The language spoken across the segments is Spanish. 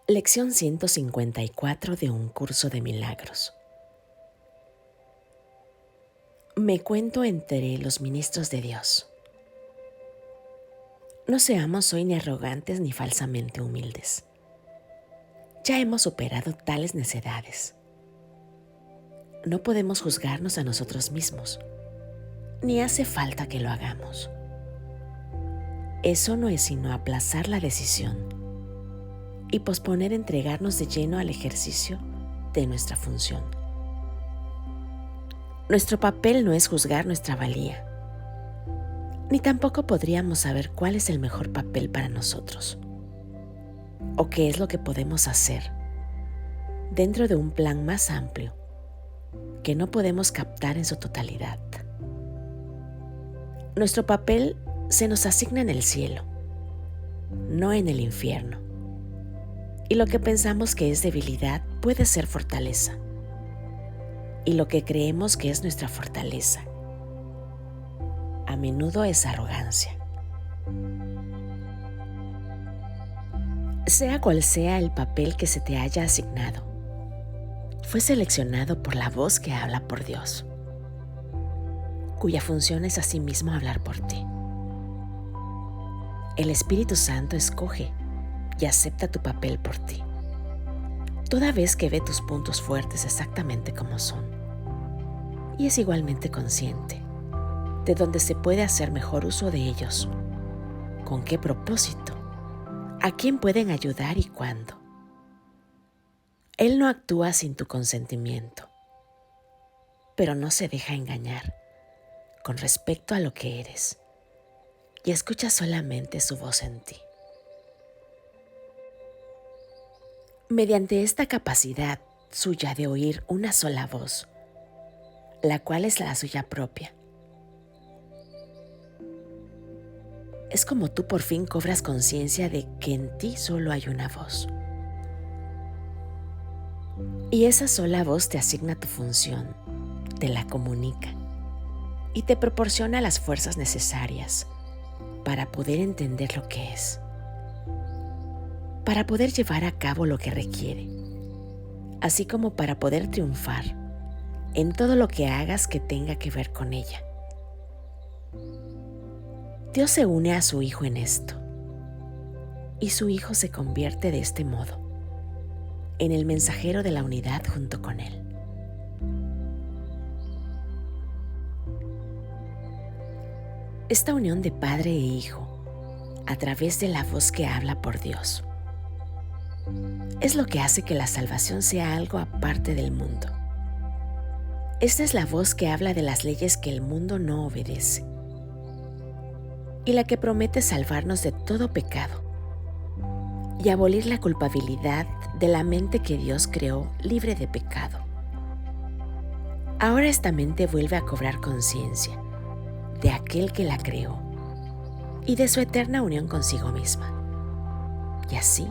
Lección 154 de un curso de milagros. Me cuento entre los ministros de Dios. No seamos hoy ni arrogantes ni falsamente humildes. Ya hemos superado tales necedades. No podemos juzgarnos a nosotros mismos, ni hace falta que lo hagamos. Eso no es sino aplazar la decisión y posponer entregarnos de lleno al ejercicio de nuestra función. Nuestro papel no es juzgar nuestra valía, ni tampoco podríamos saber cuál es el mejor papel para nosotros, o qué es lo que podemos hacer dentro de un plan más amplio que no podemos captar en su totalidad. Nuestro papel se nos asigna en el cielo, no en el infierno, y lo que pensamos que es debilidad puede ser fortaleza, y lo que creemos que es nuestra fortaleza a menudo es arrogancia. Sea cual sea el papel que se te haya asignado, fue seleccionado por la voz que habla por Dios, cuya función es asimismo hablar por ti. El Espíritu Santo escoge y acepta tu papel por ti, toda vez que ve tus puntos fuertes exactamente como son, y es igualmente consciente de dónde se puede hacer mejor uso de ellos, con qué propósito, a quién pueden ayudar y cuándo. Él no actúa sin tu consentimiento, pero no se deja engañar con respecto a lo que eres, y escucha solamente su voz en ti. Mediante esta capacidad suya de oír una sola voz, la cual es la suya propia, es como tú por fin cobras conciencia de que en ti solo hay una voz. Y esa sola voz te asigna tu función, te la comunica y te proporciona las fuerzas necesarias para poder entender lo que es, para poder llevar a cabo lo que requiere, así como para poder triunfar en todo lo que hagas que tenga que ver con ella. Dios se une a su Hijo en esto, y su Hijo se convierte de este modo en el mensajero de la unidad junto con Él. Esta unión de Padre e Hijo, a través de la voz que habla por Dios, es lo que hace que la salvación sea algo aparte del mundo. Esta es la voz que habla de las leyes que el mundo no obedece, y la que promete salvarnos de todo pecado y abolir la culpabilidad de la mente que Dios creó libre de pecado. Ahora esta mente vuelve a cobrar conciencia de aquel que la creó y de su eterna unión consigo misma. Y así,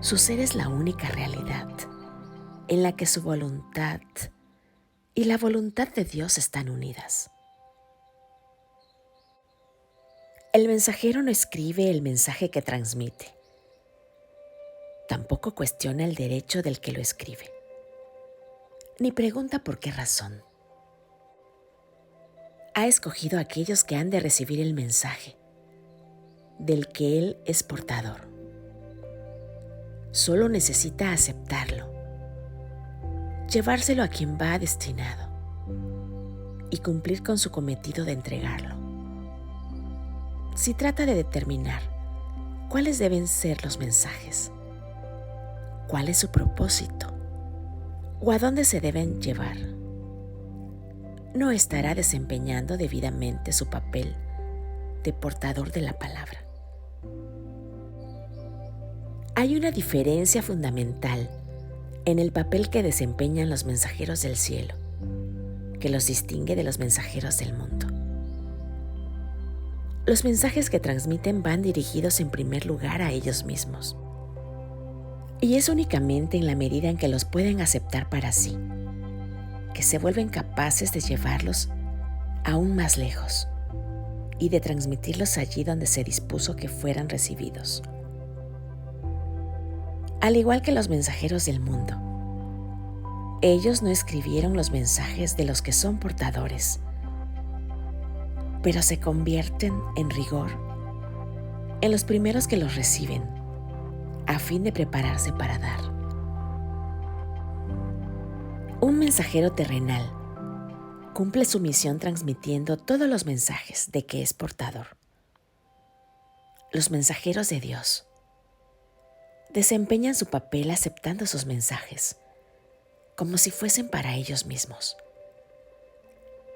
su ser es la única realidad en la que su voluntad y la voluntad de Dios están unidas. El mensajero no escribe el mensaje que transmite. Tampoco cuestiona el derecho del que lo escribe, ni pregunta por qué razón. Ha escogido a aquellos que han de recibir el mensaje, del que él es portador. Solo necesita aceptarlo, llevárselo a quien va destinado y cumplir con su cometido de entregarlo. Si trata de determinar cuáles deben ser los mensajes, cuál es su propósito o a dónde se deben llevar, no estará desempeñando debidamente su papel de portador de la palabra. Hay una diferencia fundamental en el papel que desempeñan los mensajeros del cielo, que los distingue de los mensajeros del mundo. Los mensajes que transmiten van dirigidos en primer lugar a ellos mismos. Y es únicamente en la medida en que los pueden aceptar para sí, que se vuelven capaces de llevarlos aún más lejos y de transmitirlos allí donde se dispuso que fueran recibidos. Al igual que los mensajeros del mundo, ellos no escribieron los mensajes de los que son portadores, pero se convierten en rigor en los primeros que los reciben, a fin de prepararse para dar. Un mensajero terrenal cumple su misión transmitiendo todos los mensajes de que es portador. Los mensajeros de Dios desempeñan su papel aceptando sus mensajes como si fuesen para ellos mismos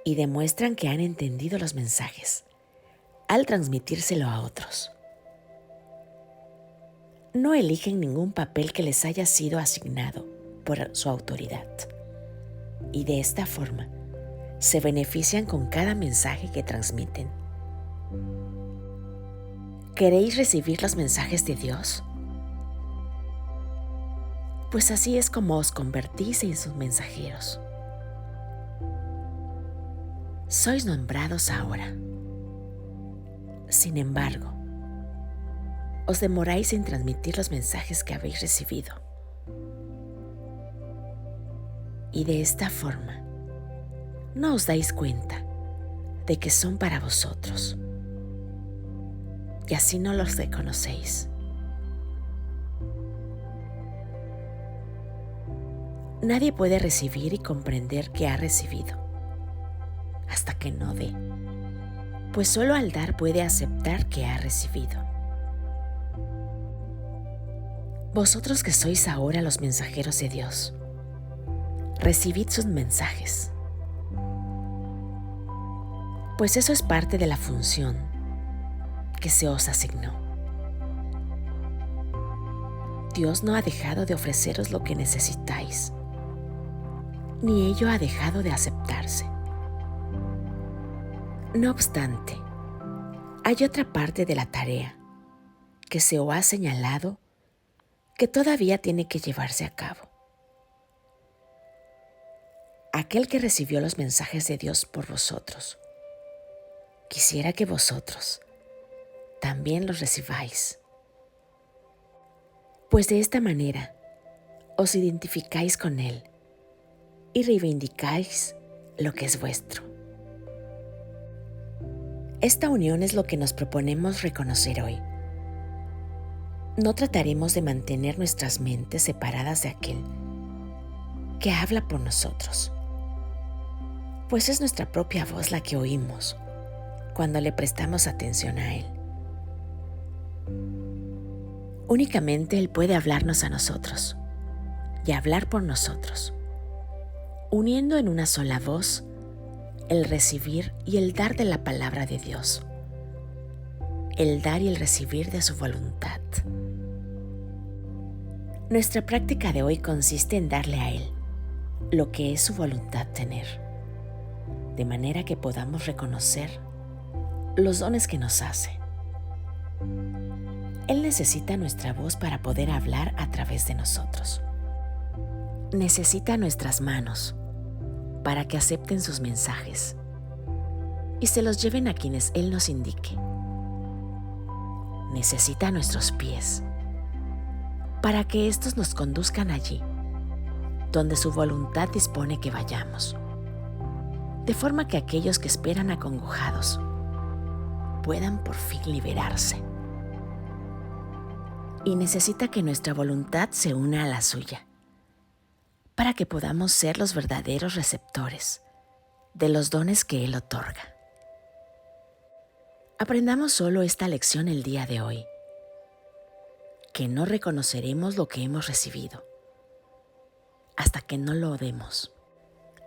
y demuestran que han entendido los mensajes al transmitírselo a otros. No eligen ningún papel que les haya sido asignado por su autoridad y de esta forma se benefician con cada mensaje que transmiten. ¿Queréis recibir los mensajes de Dios? Pues así es como os convertís en sus mensajeros. Sois nombrados ahora. Sin embargo, os demoráis en transmitir los mensajes que habéis recibido. Y de esta forma, no os dais cuenta de que son para vosotros. Y así no los reconocéis. Nadie puede recibir y comprender que ha recibido hasta que no dé, pues solo al dar puede aceptar que ha recibido. Vosotros que sois ahora los mensajeros de Dios, recibid sus mensajes, pues eso es parte de la función que se os asignó. Dios no ha dejado de ofreceros lo que necesitáis, ni ello ha dejado de aceptarse. No obstante, hay otra parte de la tarea que se os ha señalado que todavía tiene que llevarse a cabo. Aquel que recibió los mensajes de Dios por vosotros, quisiera que vosotros también los recibáis, pues de esta manera os identificáis con Él y reivindicáis lo que es vuestro. Esta unión es lo que nos proponemos reconocer hoy. No trataremos de mantener nuestras mentes separadas de aquel que habla por nosotros, pues es nuestra propia voz la que oímos cuando le prestamos atención a Él. Únicamente Él puede hablarnos a nosotros y hablar por nosotros, uniendo en una sola voz el recibir y el dar de la palabra de Dios, el dar y el recibir de su voluntad. Nuestra práctica de hoy consiste en darle a Él lo que es su voluntad tener, de manera que podamos reconocer los dones que nos hace. Él necesita nuestra voz para poder hablar a través de nosotros. Necesita nuestras manos para que acepten sus mensajes y se los lleven a quienes Él nos indique. Necesita nuestros pies para que éstos nos conduzcan allí donde su voluntad dispone que vayamos, de forma que aquellos que esperan acongojados puedan por fin liberarse. Y necesita que nuestra voluntad se una a la suya, para que podamos ser los verdaderos receptores de los dones que Él otorga. Aprendamos solo esta lección el día de hoy, que no reconoceremos lo que hemos recibido hasta que no lo demos.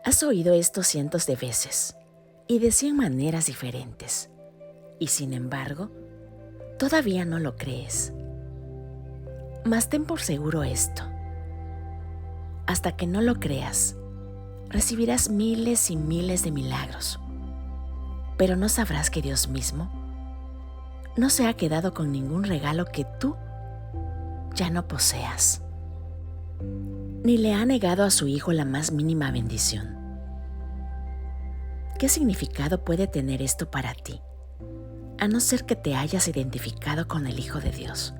Has oído esto cientos de veces y de 100 maneras diferentes, y sin embargo, todavía no lo crees. Mas ten por seguro esto: hasta que no lo creas, recibirás miles y miles de milagros, pero no sabrás que Dios mismo no se ha quedado con ningún regalo que tú ya no poseas, ni le ha negado a su Hijo la más mínima bendición. ¿Qué significado puede tener esto para ti, a no ser que te hayas identificado con el Hijo de Dios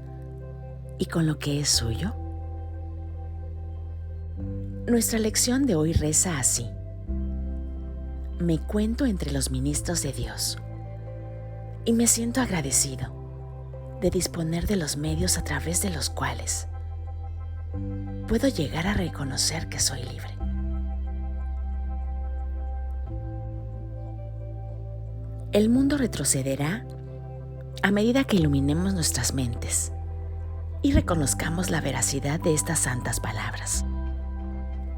y con lo que es suyo? Nuestra lección de hoy reza así: me cuento entre los ministros de Dios y me siento agradecido de disponer de los medios a través de los cuales puedo llegar a reconocer que soy libre. El mundo retrocederá a medida que iluminemos nuestras mentes y reconozcamos la veracidad de estas santas palabras,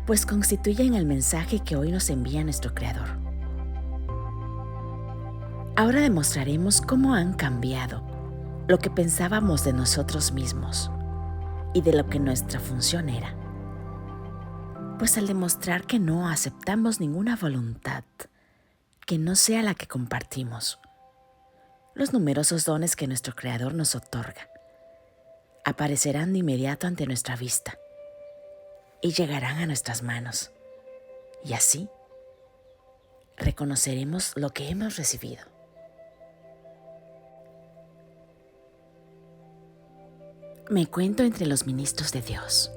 pues constituyen el mensaje que hoy nos envía nuestro Creador. Ahora demostraremos cómo han cambiado lo que pensábamos de nosotros mismos y de lo que nuestra función era, pues al demostrar que no aceptamos ninguna voluntad que no sea la que compartimos, los numerosos dones que nuestro Creador nos otorga aparecerán de inmediato ante nuestra vista y llegarán a nuestras manos, y así reconoceremos lo que hemos recibido. Me cuento entre los ministros de Dios.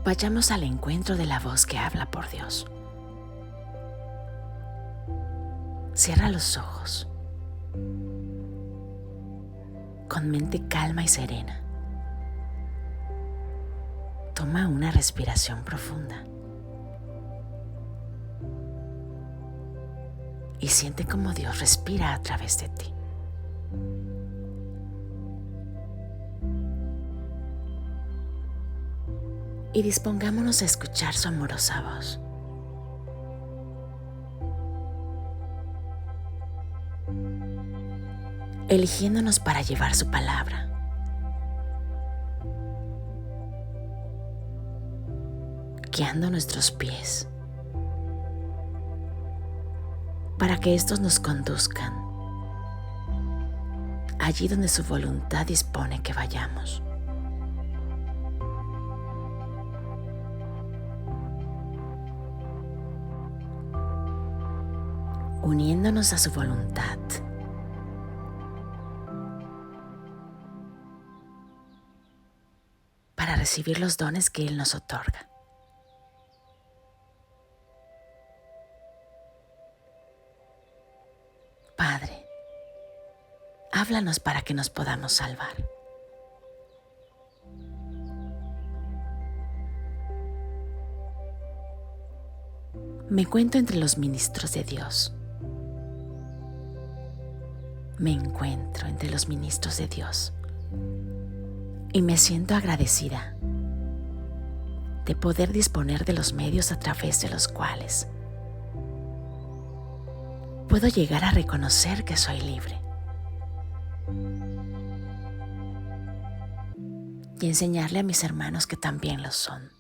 Vayamos al encuentro de la voz que habla por Dios. Cierra los ojos. Con mente calma y serena, toma una respiración profunda y siente cómo Dios respira a través de ti. Y dispongámonos a escuchar su amorosa voz. Eligiéndonos para llevar su palabra. Guiando nuestros pies para que estos nos conduzcan allí donde su voluntad dispone que vayamos. Uniéndonos a su voluntad, para recibir los dones que Él nos otorga. Padre, háblanos para que nos podamos salvar. Me cuento entre los ministros de Dios. Me encuentro entre los ministros de Dios y me siento agradecida de poder disponer de los medios a través de los cuales puedo llegar a reconocer que soy libre y enseñarle a mis hermanos que también lo son.